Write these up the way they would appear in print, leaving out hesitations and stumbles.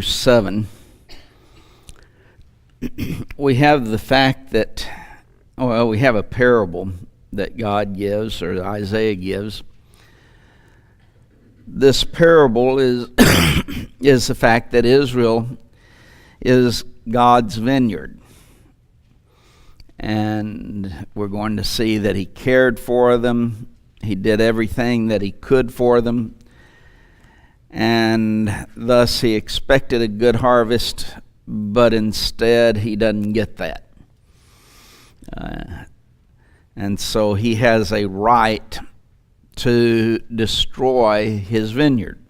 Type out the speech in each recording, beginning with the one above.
7, we have the fact that, we have a parable that God gives, or Isaiah gives. This parable is is the fact that Israel is God's vineyard. And we're going to see that He cared for them. He did everything that He could for them. And thus He expected a good harvest, but instead He doesn't get that. And so He has a right to destroy His vineyard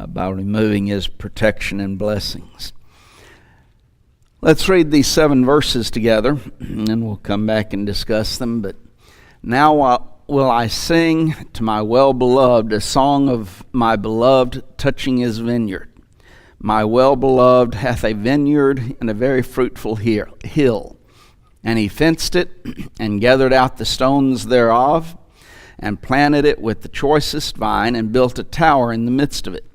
by removing His protection and blessings. Let's read these 7 verses together, and then we'll come back and discuss them. But now will I sing to my well-beloved a song of my beloved touching his vineyard. My well-beloved hath a vineyard and a very fruitful hill. And he fenced it, and gathered out the stones thereof, and planted it with the choicest vine, and built a tower in the midst of it,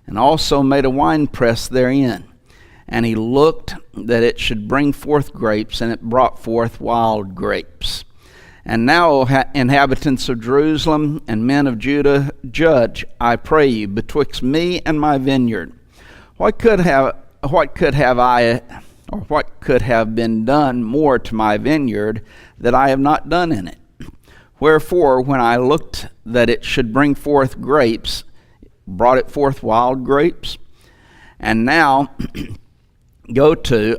and also made a winepress therein. And he looked that it should bring forth grapes, and it brought forth wild grapes. And now, inhabitants of Jerusalem and men of Judah, judge, I pray you, betwixt me and my vineyard. What could have been done more to my vineyard that I have not done in it? Wherefore, when I looked that it should bring forth grapes, brought it forth wild grapes? And now,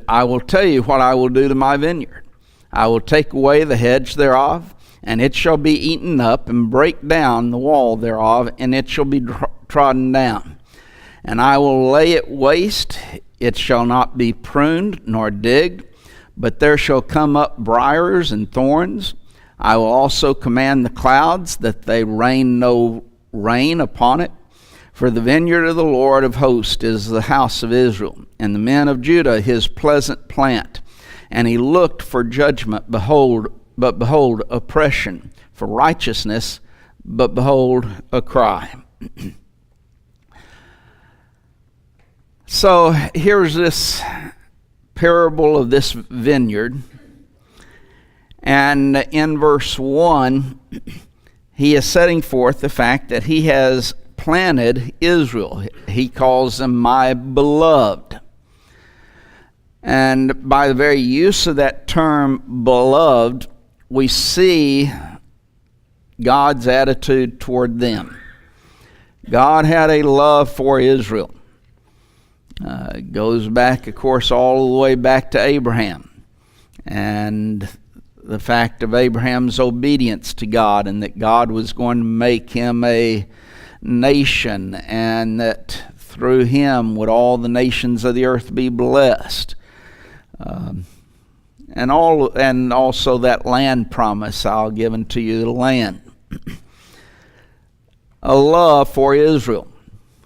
I will tell you what I will do to my vineyard. I will take away the hedge thereof, and it shall be eaten up, and break down the wall thereof, and it shall be trodden down. And I will lay it waste, it shall not be pruned nor digged, but there shall come up briars and thorns. I will also command the clouds that they rain no rain upon it. For the vineyard of the Lord of hosts is the house of Israel, and the men of Judah his pleasant plant. And he looked for judgment, but behold, oppression, for righteousness, but behold, a cry. So here's this parable of this vineyard. And in verse 1, he is setting forth the fact that he has planted Israel. He calls them my beloved. And by the very use of that term, beloved, we see God's attitude toward them. God had a love for Israel. It goes back, of course, all the way back to Abraham. And the fact of Abraham's obedience to God, and that God was going to make him a nation, and that through him would all the nations of the earth be blessed. And also that land promise, I'll give unto you the land. A love for Israel.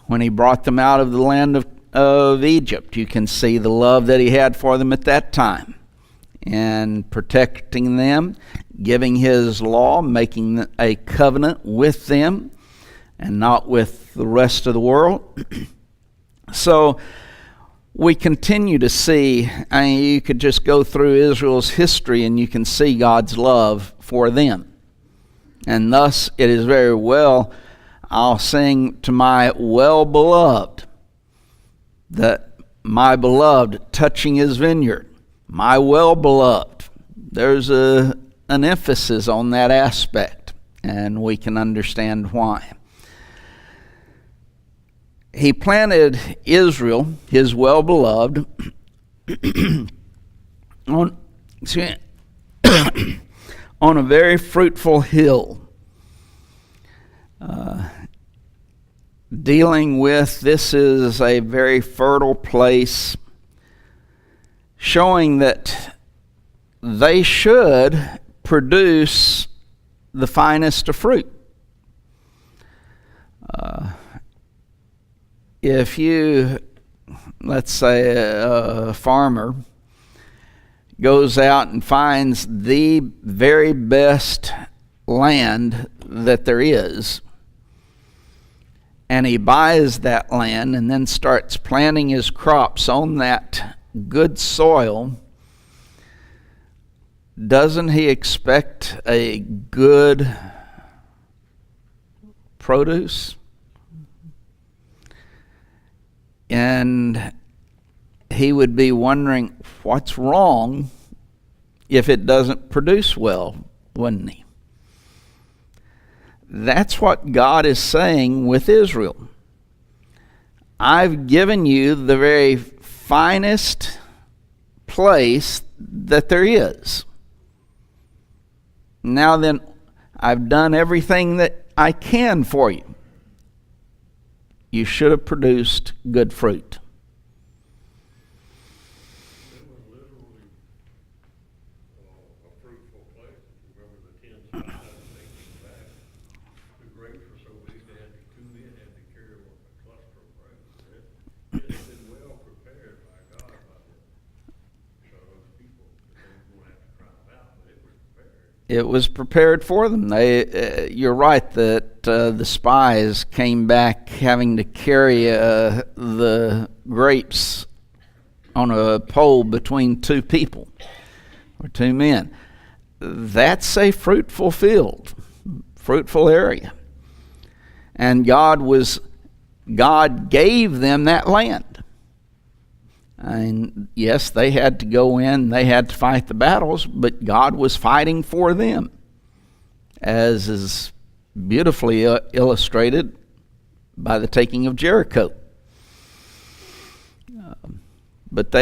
When he brought them out of the land of Egypt, you can see the love that he had for them at that time. And protecting them, giving his law, making a covenant with them, and not with the rest of the world. So we continue to see, you could just go through Israel's history and you can see God's love for them. And thus it is very well, I'll sing to my well-beloved, that my beloved touching his vineyard, my well-beloved. There's an emphasis on that aspect, and we can understand why. He planted Israel, his well-beloved, on a very fruitful hill. Dealing with, this is a very fertile place, showing that they should produce the finest of fruit. If you, let's say a farmer goes out and finds the very best land that there is, and he buys that land and then starts planting his crops on that good soil, doesn't he expect a good produce? And he would be wondering what's wrong if it doesn't produce well, wouldn't he? That's what God is saying with Israel. I've given you the very finest place that there is. Now then, I've done everything that I can for you. You should have produced good fruit. It was literally a fruitful place. If you remember the 10 spies they came back, the grapes were so big they had to, 2 men had to carry a cluster of grapes. It had been well prepared by God by those people. They were going to have to try it out, but it was prepared. It was prepared for them. You're right that the spies came back having to carry the grapes on a pole between 2 people or 2 men. That's a fruitful field, fruitful area. And God gave them that land. And yes, they had to go in, they had to fight the battles, but God was fighting for them, as is beautifully illustrated by the taking of Jericho. But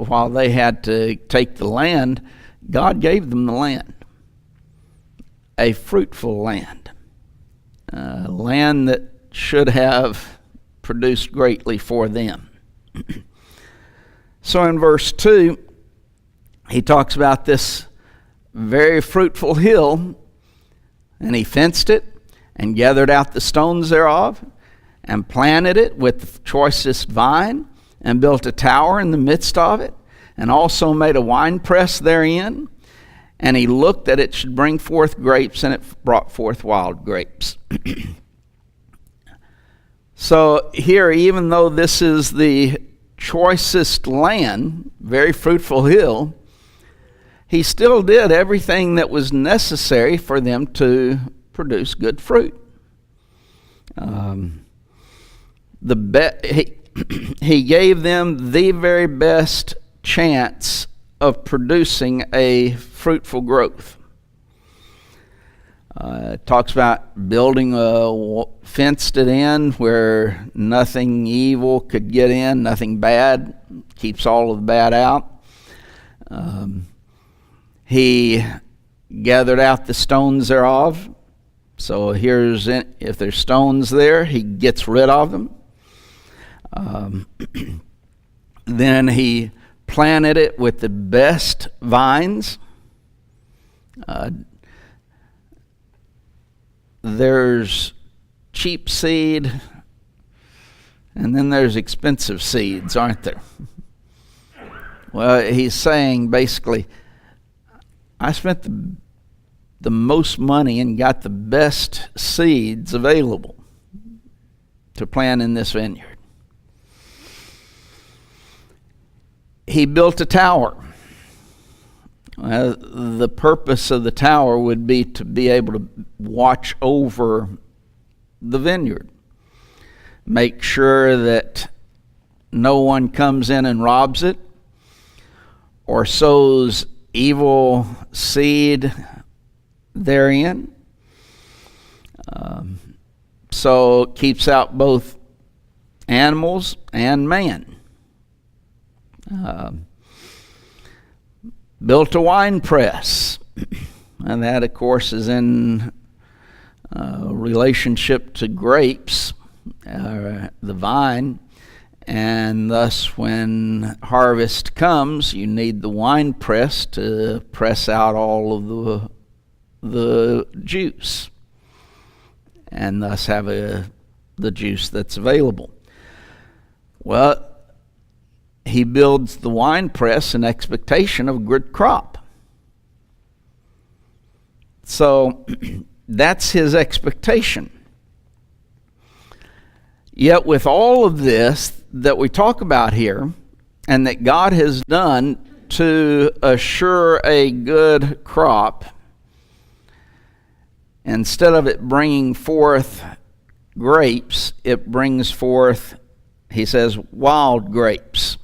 while they had to take the land, God gave them the land, a fruitful land, land that should have produced greatly for them. So in verse 2, he talks about this very fruitful hill, and he fenced it and gathered out the stones thereof and planted it with the choicest vine and built a tower in the midst of it and also made a winepress therein. And he looked that it should bring forth grapes, and it brought forth wild grapes. So here, even though this is the choicest land, very fruitful hill, he still did everything that was necessary for them to produce good fruit. He gave them the very best chance of producing a fruitful growth. It talks about building fenced it in where nothing evil could get in, nothing bad, keeps all of the bad out. He gathered out the stones thereof. So if there's stones there, he gets rid of them. Then he planted it with the best vines. There's cheap seed, and then there's expensive seeds, aren't there? Well, he's saying basically, I spent the most money and got the best seeds available to plant in this vineyard. He built a tower. The purpose of the tower would be to be able to watch over the vineyard, make sure that no one comes in and robs it or sows evil seed therein. So it keeps out both animals and man. Built a wine press, and that, of course, is in relationship to grapes, the vine, and thus when harvest comes, you need the wine press to press out all of the juice, and thus have the juice that's available. Well, he builds the wine press in expectation of a good crop. So that's his expectation. Yet with all of this that we talk about here, and that God has done to assure a good crop, instead of it bringing forth grapes, it brings forth, he says, wild grapes.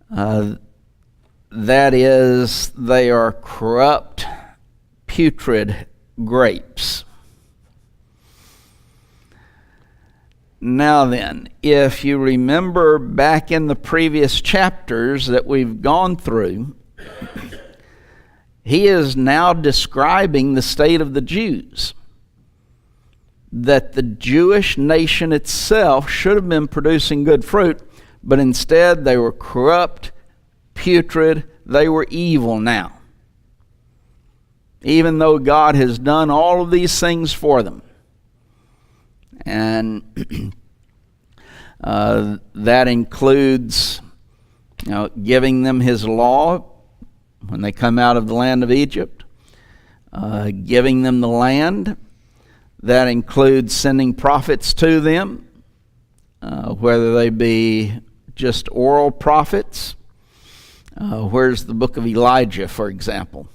That is, they are corrupt, putrid grapes. Now then, if you remember back in the previous chapters that we've gone through, he is now describing the state of the Jews. That the Jewish nation itself should have been producing good fruit, but instead they were corrupt, putrid, they were evil now. Even though God has done all of these things for them. And that includes, giving them his law when they come out of the land of Egypt, giving them the land. That includes sending prophets to them, whether they be just oral prophets. Where's the book of Elijah, for example?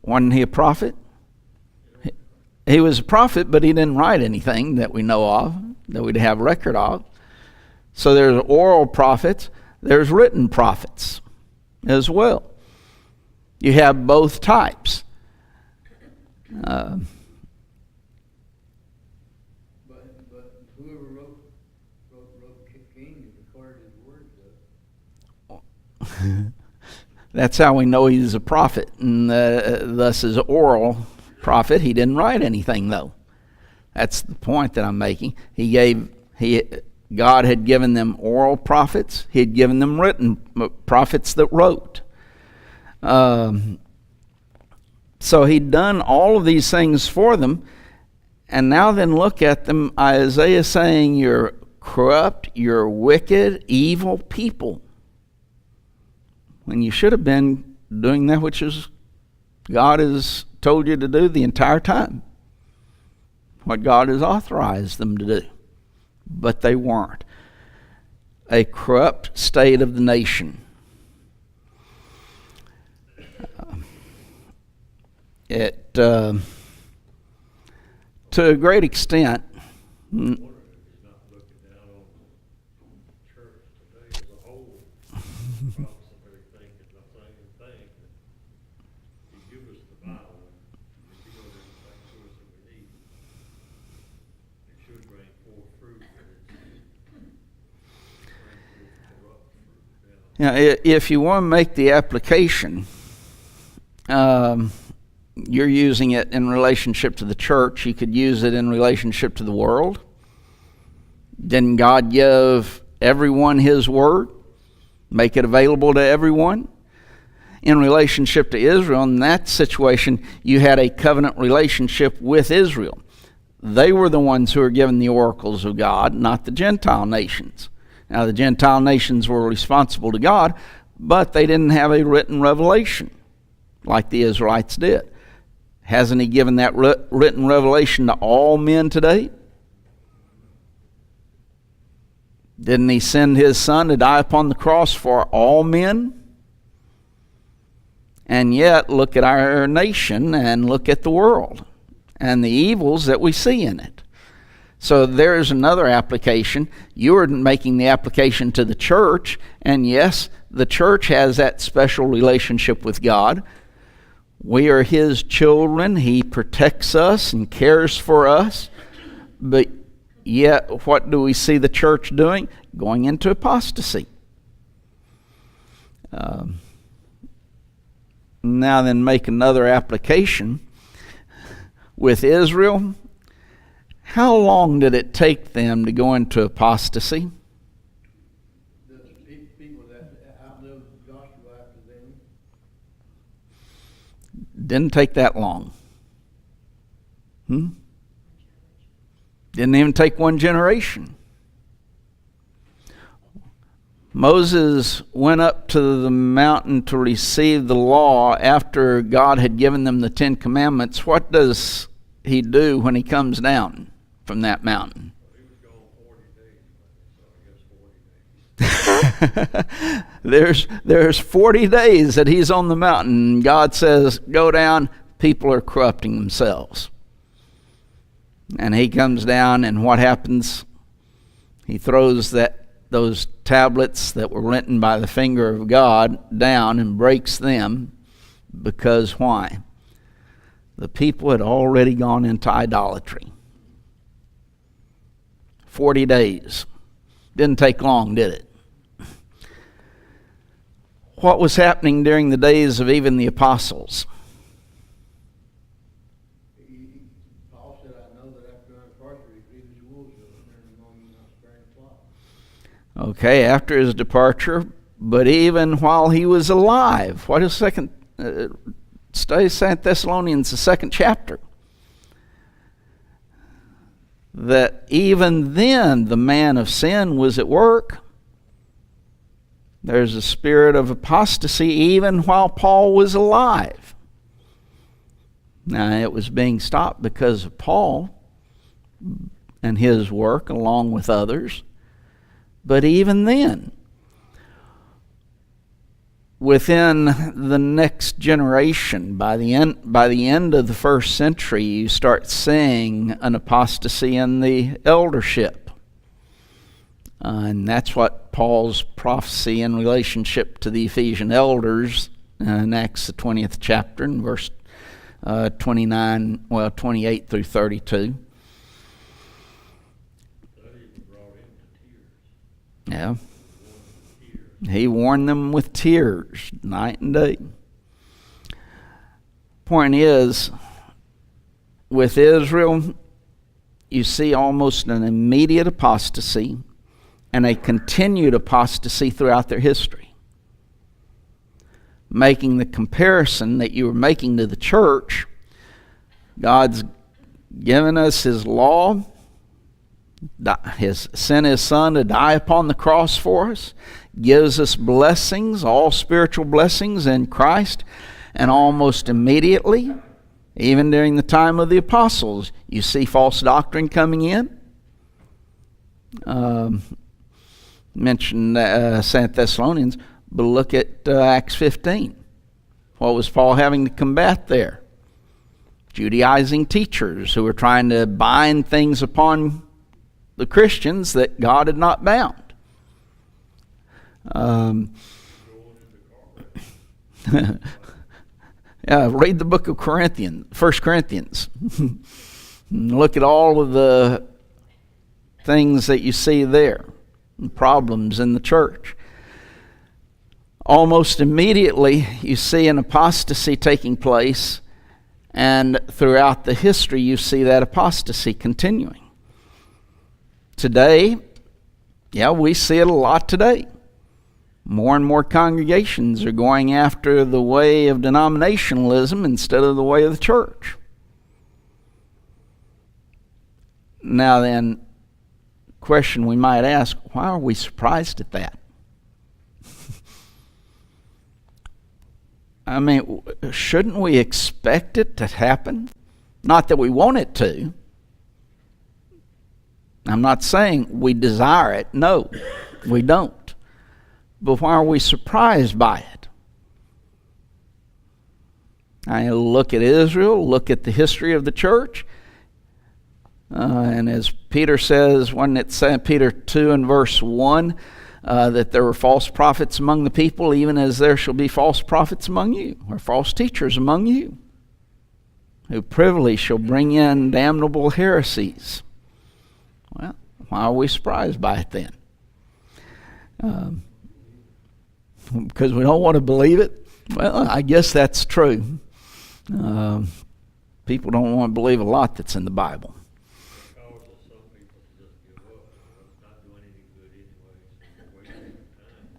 Wasn't he a prophet? He was a prophet, but he didn't write anything that we know of, that we'd have record of. So there's oral prophets, there's written prophets as well. You have both types. But whoever wrote King recorded his words. That's how we know he's a prophet, and thus is oral prophet. He didn't write anything, though. That's the point that I'm making. God had given them oral prophets. He had given them written prophets that wrote. So he'd done all of these things for them, and now then look at them. Isaiah saying, "You're corrupt, you're wicked, evil people." When you should have been doing that which is God has told you to do the entire time. What God has authorized them to do. But they weren't. A corrupt state of the nation. To a great extent, if you want to make the application, you're using it in relationship to the church. You could use it in relationship to the world. Didn't God give everyone his word? Make it available to everyone? In relationship to Israel, in that situation, you had a covenant relationship with Israel. They were the ones who were given the oracles of God, not the Gentile nations. Now, the Gentile nations were responsible to God, but they didn't have a written revelation like the Israelites did. Hasn't he given that written revelation to all men today? Didn't he send his son to die upon the cross for all men? And yet, look at our nation and look at the world and the evils that we see in it. So there's another application. You are making the application to the church, and yes, the church has that special relationship with God. We are his children. He protects us and cares for us. But yet, what do we see the church doing? Going into apostasy. Now then, make another application. With Israel, how long did it take them to go into apostasy? The people that outlived Joshua after them. Didn't take that long. Didn't even take one generation. Moses went up to the mountain to receive the law after God had given them the 10 Commandments. What does he do when he comes down from that mountain? He was gone 40 days, so I guess 40 days. There's 40 days that he's on the mountain. God says, go down. People are corrupting themselves. And he comes down, and what happens? He throws those tablets that were written by the finger of God down and breaks them. Because why? The people had already gone into idolatry. 40 days. Didn't take long, did it? What was happening during the days of even the apostles? Paul said, I know that after my departure, he grievous wolves will return among you, not sparing the flock. Okay, after his departure, but even while he was alive. What is study 2 Thessalonians, the 2nd chapter. That even then the man of sin was at work. There's a spirit of apostasy even while Paul was alive. Now, it was being stopped because of Paul and his work along with others. But even then, within the next generation, by the end of the first century, you start seeing an apostasy in the eldership. And that's what Paul's prophecy in relationship to the Ephesian elders in Acts the 20th chapter and verse 28 through 32. Yeah. He warned them with tears night and day. Point is, with Israel, you see almost an immediate apostasy and a continued apostasy throughout their history. Making the comparison that you were making to the church, God's given us His law, sent His Son to die upon the cross for us, gives us blessings, all spiritual blessings in Christ, and almost immediately, even during the time of the apostles, you see false doctrine coming in. Mentioned 2 Thessalonians, but look at Acts 15. What was Paul having to combat there? Judaizing teachers who were trying to bind things upon the Christians that God had not bound. Yeah, read the book of 1 Corinthians. Look at all of the things that you see there, problems in the church. Almost immediately, you see an apostasy taking place, and throughout the history, you see that apostasy continuing. Today, yeah, we see it a lot today. More and more congregations are going after the way of denominationalism instead of the way of the church. Now then, question we might ask, why are we surprised at that? I mean, shouldn't we expect it to happen? Not that we want it to. I'm not saying we desire it. No, we don't. But why are we surprised by it? I look at Israel, look at the history of the church, and as Peter says, when it's Peter 2 and verse 1, that there were false prophets among the people, even as there shall be false prophets among you, or false teachers among you, who privily shall bring in damnable heresies. Well, why are we surprised by it then? Because we don't want to believe it? Well, I guess that's true. People don't want to believe a lot that's in the Bible. It causes some people to just give up. It's not doing any good anyway, so you're wasting your time.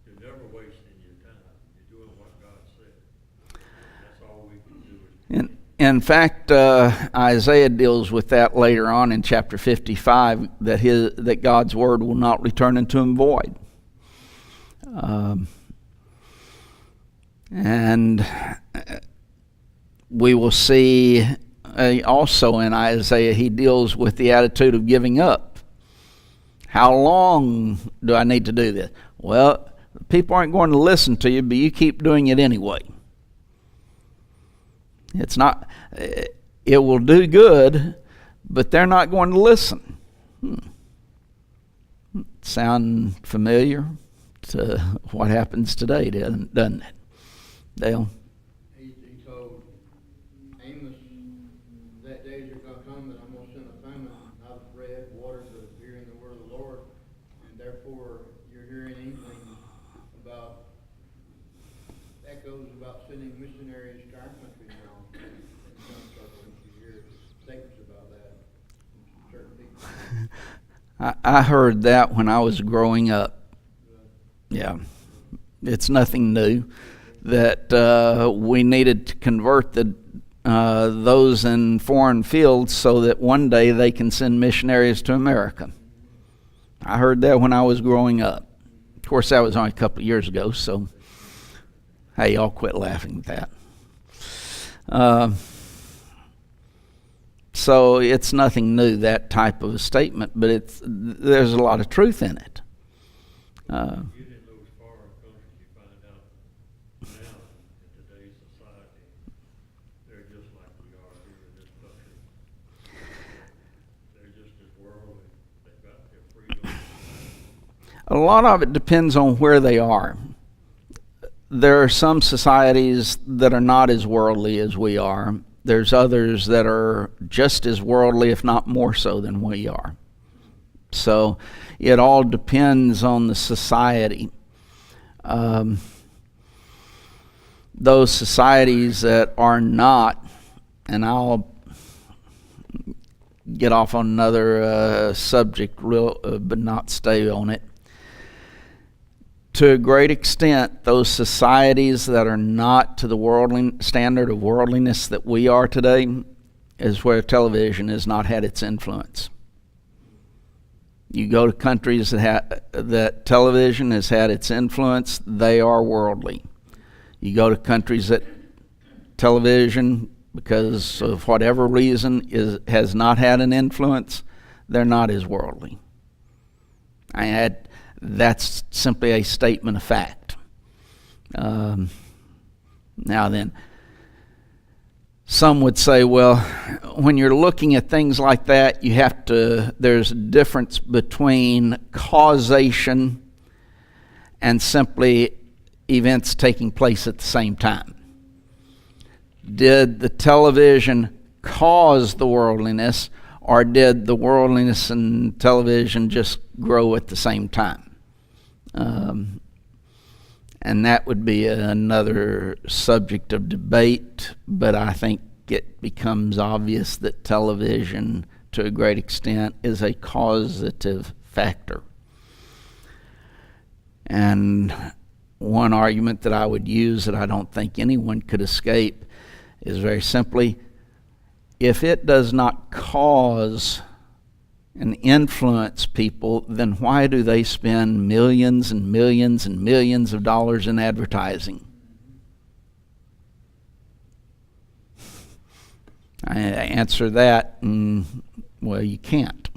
You're never wasting your time. You're doing what God said. That's all we can do. In fact, Isaiah deals with that later on in chapter 55, that God's word will not return unto him void. And we will see also in Isaiah, he deals with the attitude of giving up. How long do I need to do this? Well, people aren't going to listen to you, but you keep doing it anyway. It's not, it will do good, but they're not going to listen. Sound familiar to what happens today, doesn't it? Dale? He told Amos that days are going to come that I'm going to send a famine out of bread, water to hearing the word of the Lord, and therefore you're hearing anything about echoes about sending missionaries to our country now. In some circles, you hear statements about that from certain people. I heard that when I was growing up. Yeah, it's nothing new. That we needed to convert those in foreign fields so that one day they can send missionaries to America. I heard that when I was growing up. Of course, that was only a couple of years ago, so hey, y'all quit laughing at that. So it's nothing new, that type of a statement, but there's a lot of truth in it. A lot of it depends on where they are. There are some societies that are not as worldly as we are. There's others that are just as worldly, if not more so than we are. So it all depends on the society. Those societies that are not, and I'll get off on another subject, but not stay on it. To a great extent, those societies that are not to the worldly standard of worldliness that we are today is where television has not had its influence. You go to countries that television has had its influence, they are worldly. You go to countries that television, because of whatever reason, has not had an influence, they're not as worldly. That's simply a statement of fact. Now then, some would say, well, when you're looking at things like that, there's a difference between causation and simply events taking place at the same time. Did the television cause the worldliness, or did the worldliness and television just grow at the same time? And that would be another subject of debate, but I think it becomes obvious that television, to a great extent, is a causative factor. And one argument that I would use that I don't think anyone could escape is very simply, if it does not cause and influence people, then why do they spend millions and millions and millions of dollars in advertising? I answer that, well, you can't,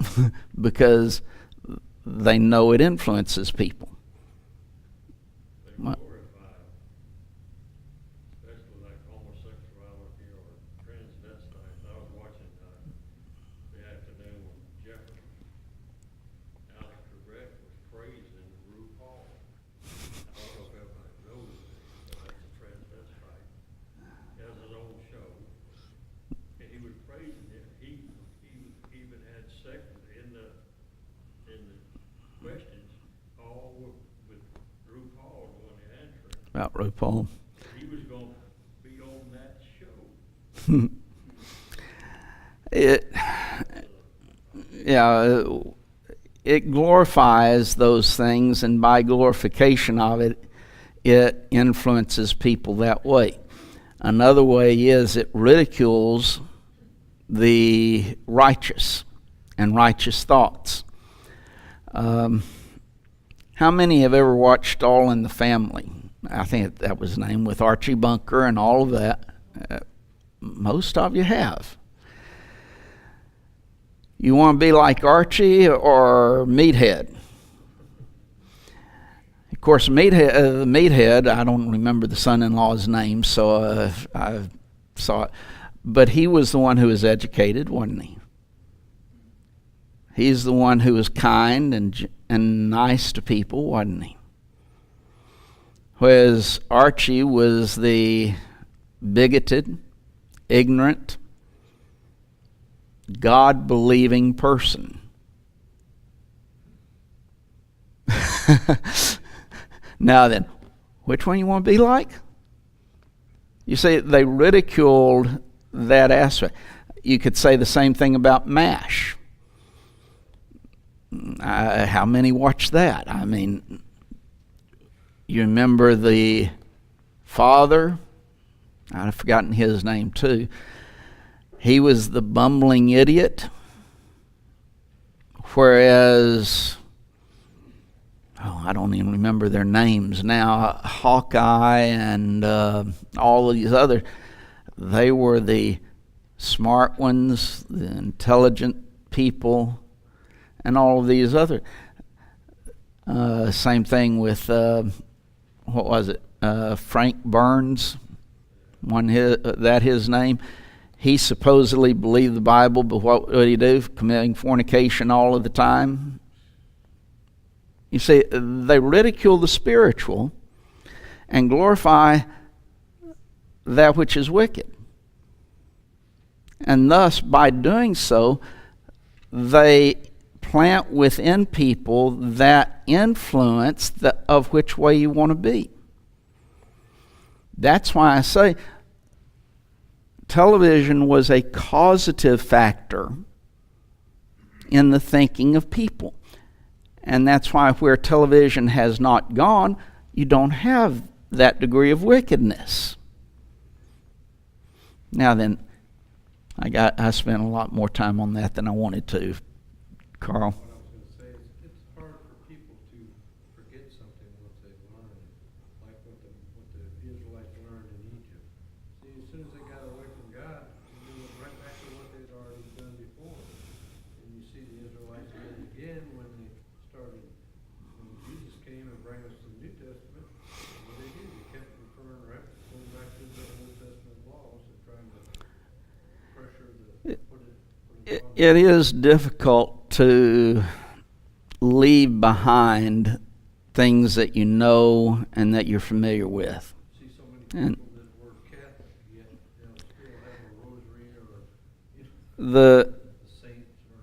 because they know it influences people. What? About RuPaul. He was going to be on that show. It glorifies those things, and by glorification of it, it influences people that way. Another way is it ridicules the righteous and righteous thoughts. How many have ever watched All in the Family? I think that was his name, with Archie Bunker and all of that. Most of you have. You want to be like Archie or Meathead? Of course, Meathead, I don't remember the son-in-law's name, so I saw it. But he was the one who was educated, wasn't he? He's the one who was kind and nice to people, wasn't he? Whereas Archie was the bigoted, ignorant, God-believing person. Now then, which one you want to be like? You see, they ridiculed that aspect. You could say the same thing about MASH. How many watch that? I mean, you remember the father? I've forgotten his name too. He was the bumbling idiot, whereas, I don't even remember their names now, Hawkeye and all of these others, they were the smart ones, the intelligent people, and all of these other. Same thing with, what was it, Frank Burns, his name. He supposedly believed the Bible, but what would he do? Committing fornication all of the time. You see, they ridicule the spiritual and glorify that which is wicked. And thus, by doing so, they plant within people that influence of which way you want to be. That's why I say television was a causative factor in the thinking of people. And that's why where television has not gone, you don't have that degree of wickedness. Now then, I spent a lot more time on that than I wanted to. Carl? What I was going to say is, it's hard for people to forget something once they've learned, like what the Israelites learned in Egypt. See, as soon as they got away from God, they went right back to what they'd already done before. And you see the Israelites again when Jesus came and brought us the New Testament. What they did, they kept referring right going back to the Old Testament laws and trying to pressure put it It is difficult to leave behind things that you know and that you're familiar with. See so many people that were Catholic, yet they'll still have a rosary or The saints or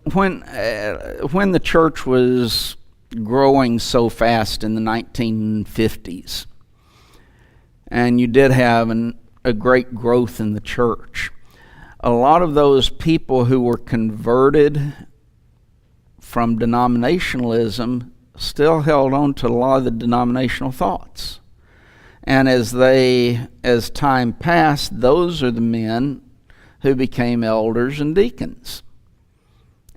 something. when the church was growing so fast in the 1950s, and you did have a great growth in the church, a lot of those people who were converted from denominationalism still held on to a lot of the denominational thoughts. And as time passed, those are the men who became elders and deacons.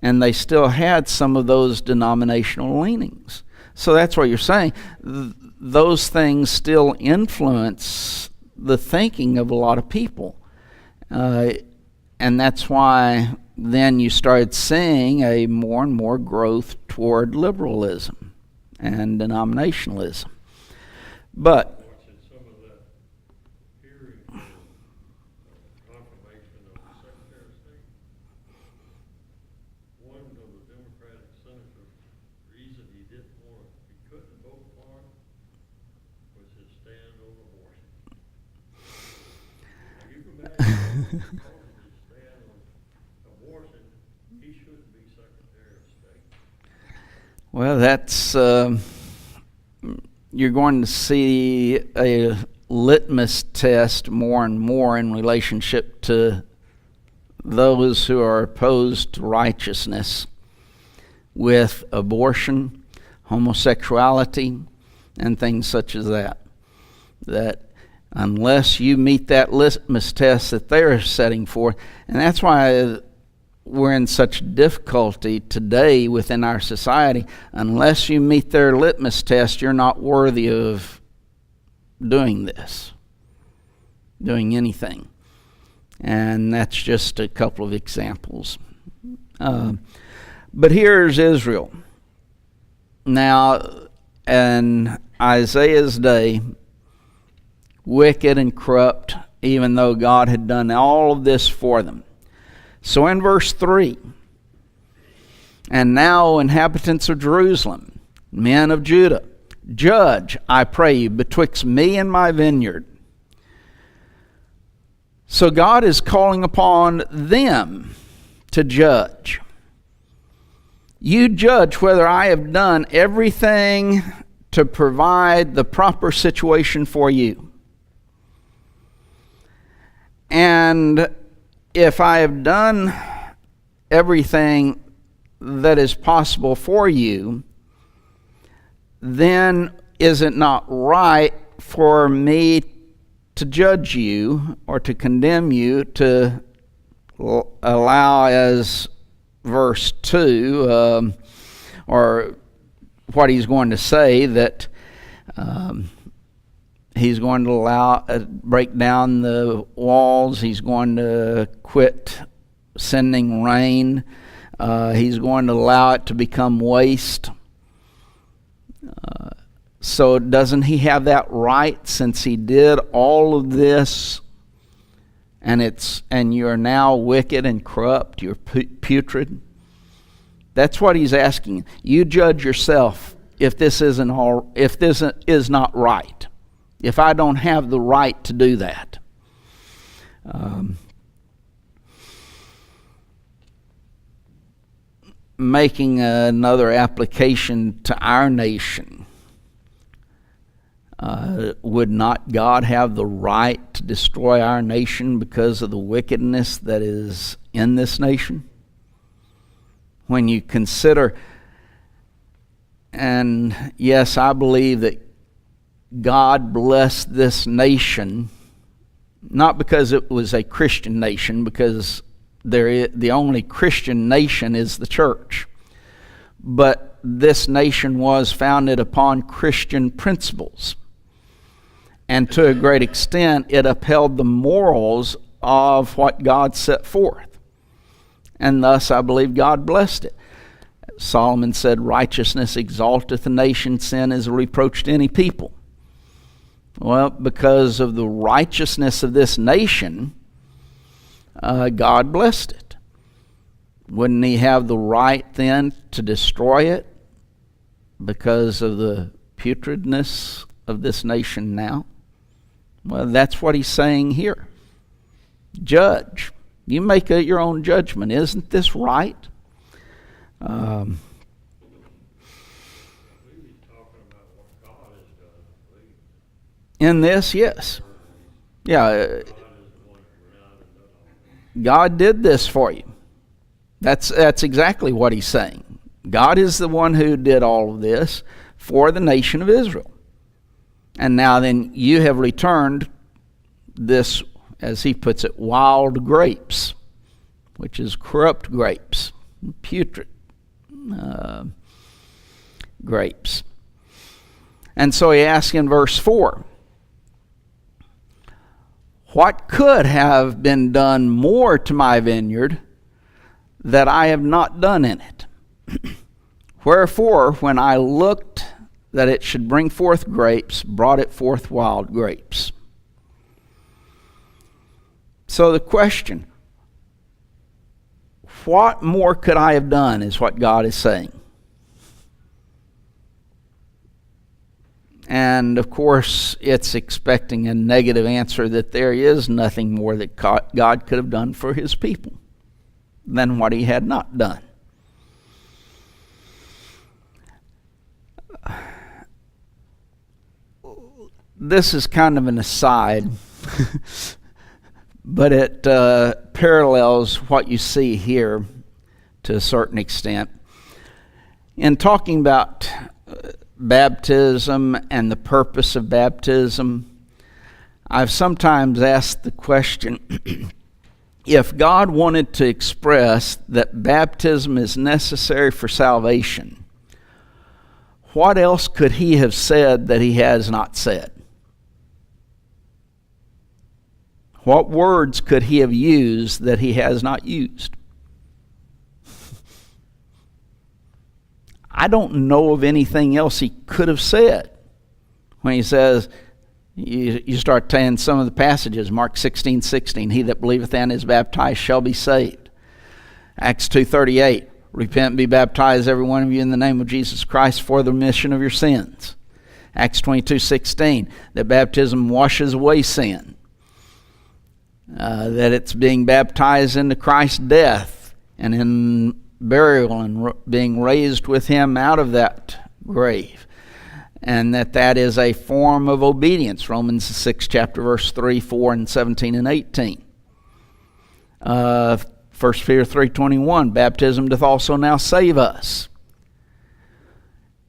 And they still had some of those denominational leanings. So that's what you're saying. Those things still influence the thinking of a lot of people. And that's why then you started seeing a more and more growth toward liberalism and denominationalism. But Watching some of that hearing confirmation of the Secretary of State. One of the Democratic senators, the reason he couldn't vote for him was his stand on abortion. Now you can imagine his stand on abortion, he shouldn't be Secretary of State. well, that's you're going to see a litmus test more and more in relationship to those who are opposed to righteousness with abortion, homosexuality, and things such as that. That unless you meet that litmus test that they're setting forth, and that's why we're in such difficulty today within our society. Unless you meet their litmus test, you're not worthy of doing this, doing anything. And that's just a couple of examples. But here's Israel. Now, in Isaiah's day, wicked and corrupt, even though God had done all of this for them. So in verse 3, and now, inhabitants of Jerusalem, men of Judah, judge, I pray you, betwixt me and my vineyard. So God is calling upon them to judge. You judge whether I have done everything to provide the proper situation for you. And if I have done everything that is possible for you, then is it not right for me to judge you or to condemn you, to allow, as verse 2, or what he's going to say, that he's going to break down the walls, he's going to quit sending rain, he's going to allow it to become waste. So doesn't he have that right, since he did all of this, and you're now wicked and corrupt, you're putrid? That's what he's asking. You judge yourself if this is not right. If I don't have the right to do that. Making another application to our nation. Would not God have the right to destroy our nation because of the wickedness that is in this nation? When you consider, and yes, I believe that God blessed this nation, not because it was a Christian nation, because the only Christian nation is the church. But this nation was founded upon Christian principles. And to a great extent, it upheld the morals of what God set forth. And thus, I believe God blessed it. Solomon said, righteousness exalteth a nation, sin is a reproach to any people. Well, because of the righteousness of this nation, God blessed it. Wouldn't he have the right then to destroy it because of the putridness of this nation now? Well, that's what he's saying here. Judge. You make your own judgment. Isn't this right? Talking about what God has done, I believe. In this, yes. Yeah. God is the one who went out and done all this. God did this for you. That's exactly what he's saying. God is the one who did all of this for the nation of Israel. And now then you have returned this, as he puts it, wild grapes, which is corrupt grapes, putrid grapes. And so he asks in verse 4, what could have been done more to my vineyard that I have not done in it? Wherefore, when I looked that it should bring forth grapes, brought it forth wild grapes. So the question, what more could I have done, is what God is saying. And of course, it's expecting a negative answer, that there is nothing more that God could have done for his people than what he had not done. This is kind of an aside, but it parallels what you see here to a certain extent. In talking about baptism and the purpose of baptism, I've sometimes asked the question, if God wanted to express that baptism is necessary for salvation, what else could he have said that he has not said? What words could he have used that he has not used? I don't know of anything else he could have said. When he says, you start saying some of the passages, Mark 16:16, he that believeth and is baptized shall be saved. Acts 2:38, repent and be baptized every one of you in the name of Jesus Christ for the remission of your sins. Acts 22:16, that baptism washes away sin. That it's being baptized into Christ's death and in burial and being raised with him out of that grave. And that is a form of obedience. Romans 6 chapter verse 3, 4, and 17 and 18. 1 Peter 3:21, baptism doth also now save us.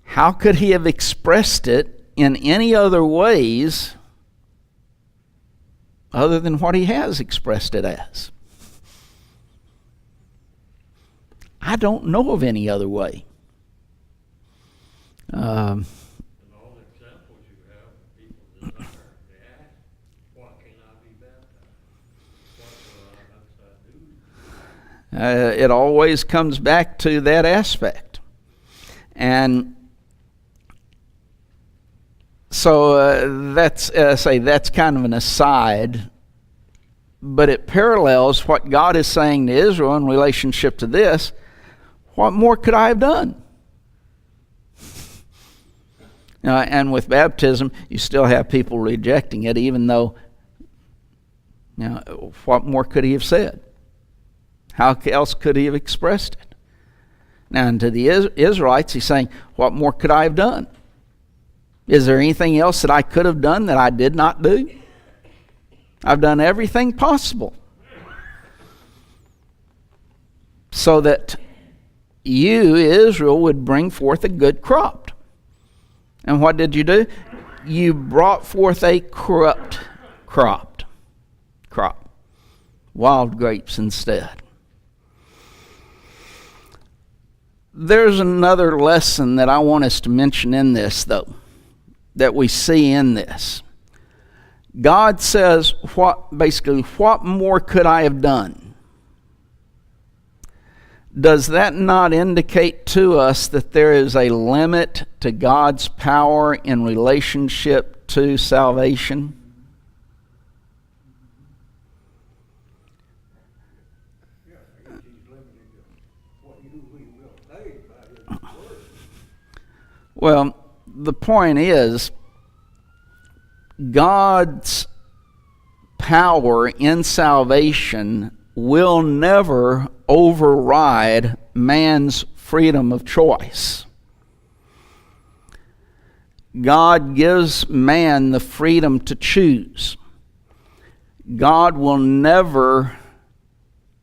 How could he have expressed it in any other ways other than what he has expressed it as? I don't know of any other way. And all the examples you have, people desire, they ask, why can't I be baptized? What must I do? It always comes back to that aspect. And so that's kind of an aside, but it parallels what God is saying to Israel in relationship to this. What more could I have done? And with baptism, you still have people rejecting it, even though, what more could he have said? How else could he have expressed it? Now, and to the Israelites, he's saying, what more could I have done? Is there anything else that I could have done that I did not do? I've done everything possible so that you, Israel, would bring forth a good crop. And what did you do? You brought forth a corrupt crop. Wild grapes instead. There's another lesson that I want us to mention in this, though, that we see in this. God says, what more could I have done? Does that not indicate to us that there is a limit to God's power in relationship to salvation? Yeah, he's limited to what you will take by his word. Well, the point is, God's power in salvation will never override man's freedom of choice. God gives man the freedom to choose. God will never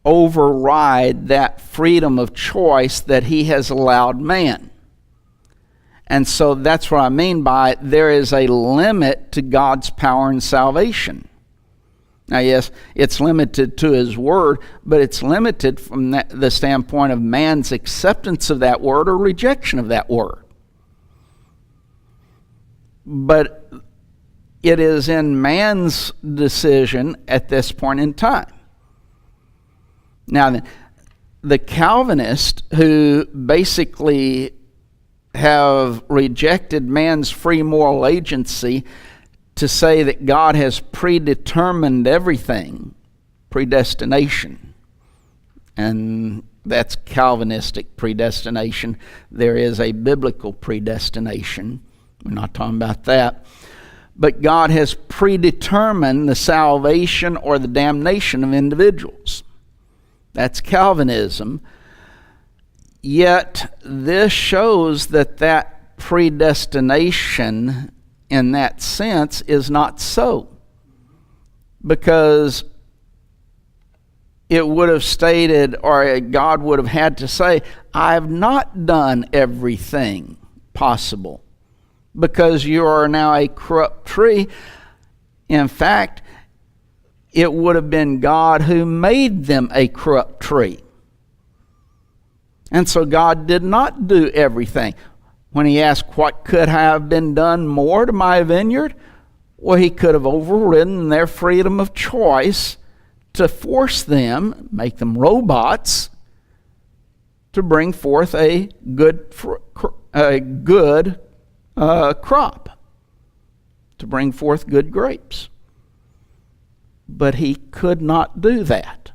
override that freedom of choice that he has allowed man. And so that's what I mean by there is a limit to God's power in salvation. Now, yes, it's limited to his word, but it's limited from the standpoint of man's acceptance of that word or rejection of that word. But it is in man's decision at this point in time. Now, the Calvinists who basically have rejected man's free moral agency to say that God has predetermined everything, predestination. And that's Calvinistic predestination. There is a biblical predestination. We're not talking about that. But God has predetermined the salvation or the damnation of individuals. That's Calvinism. Yet this shows that predestination in that sense is not so. Because it would have stated, or God would have had to say, I have not done everything possible. Because you are now a corrupt tree. In fact, it would have been God who made them a corrupt tree. And so God did not do everything. When he asked what could have been done more to my vineyard, well, he could have overridden their freedom of choice to force them, make them robots, to bring forth a good crop, to bring forth good grapes. But he could not do that.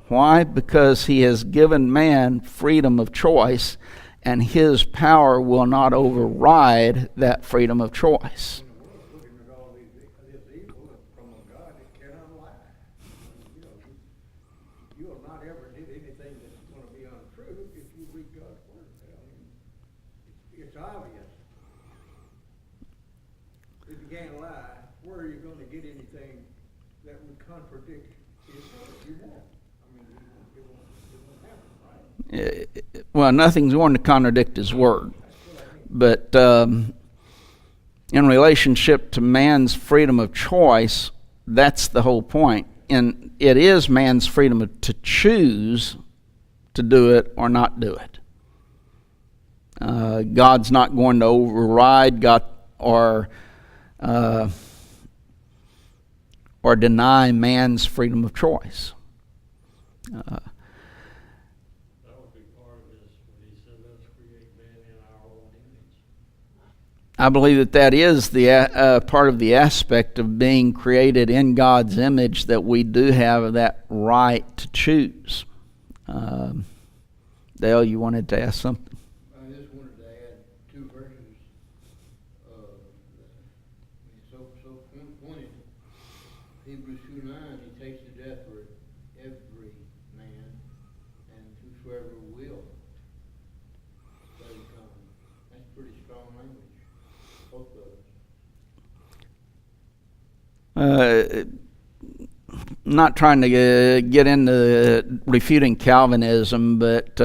Why? Because he has given man freedom of choice, and his power will not override that freedom of choice. In the world, looking at all this evil from a God that cannot lie. You will not ever do anything that's going to be untrue if you read God's word. It's obvious. If you can't lie, where are you going to get anything that would contradict his word? You won't. It won't happen, right? Well, nothing's going to contradict his word. But in relationship to man's freedom of choice, that's the whole point. And it is man's freedom to choose to do it or not do it. God's not going to override God or deny man's freedom of choice. That would be part of this when he said, let's create man in our own image. I believe that is the part of the aspect of being created in God's image, that we do have that right to choose. Dale, you wanted to ask something? I just wanted to add two verses. So pointed. Hebrews 2:9, he takes to death for every man, and whosoever will. That's pretty strong language. Both of us. Not trying to get into refuting Calvinism, but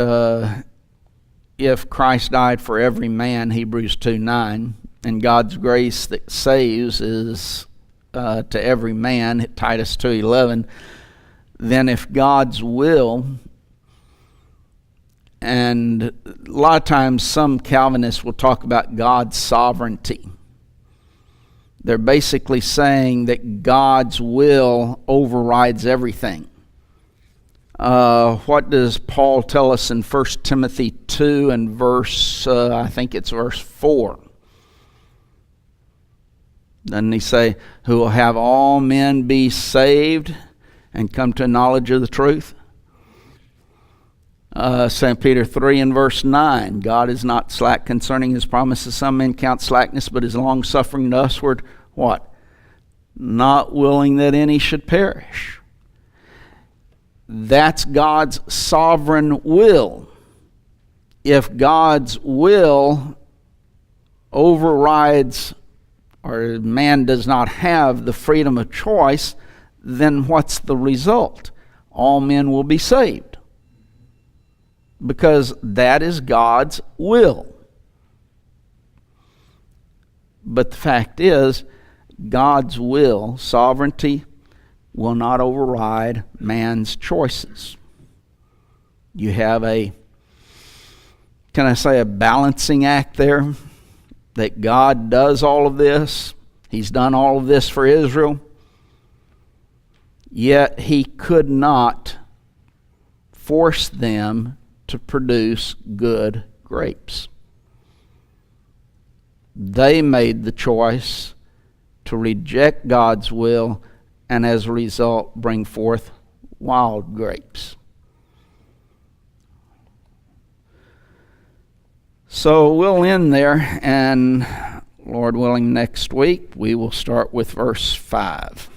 if Christ died for every man, Hebrews 2:9, and God's grace that saves is to every man, Titus 2:11, then if God's will, and a lot of times some Calvinists will talk about God's sovereignty. They're basically saying that God's will overrides everything. What does Paul tell us in 1 Timothy 2 and verse 4? Doesn't he say, who will have all men be saved and come to a knowledge of the truth? St. Peter 3 and verse 9, God is not slack concerning his promises. Some men count slackness, but is long-suffering to usward, what? Not willing that any should perish. That's God's sovereign will. If God's will overrides, or man does not have the freedom of choice, then what's the result? All men will be saved. Because that is God's will. But the fact is, God's will, sovereignty, will not override man's choices. You have a balancing act there, that God does all of this. He's done all of this for Israel. Yet he could not force them to produce good grapes. They made the choice to reject God's will, and as a result bring forth wild grapes. So we'll end there, and Lord willing, next week we will start with verse 5.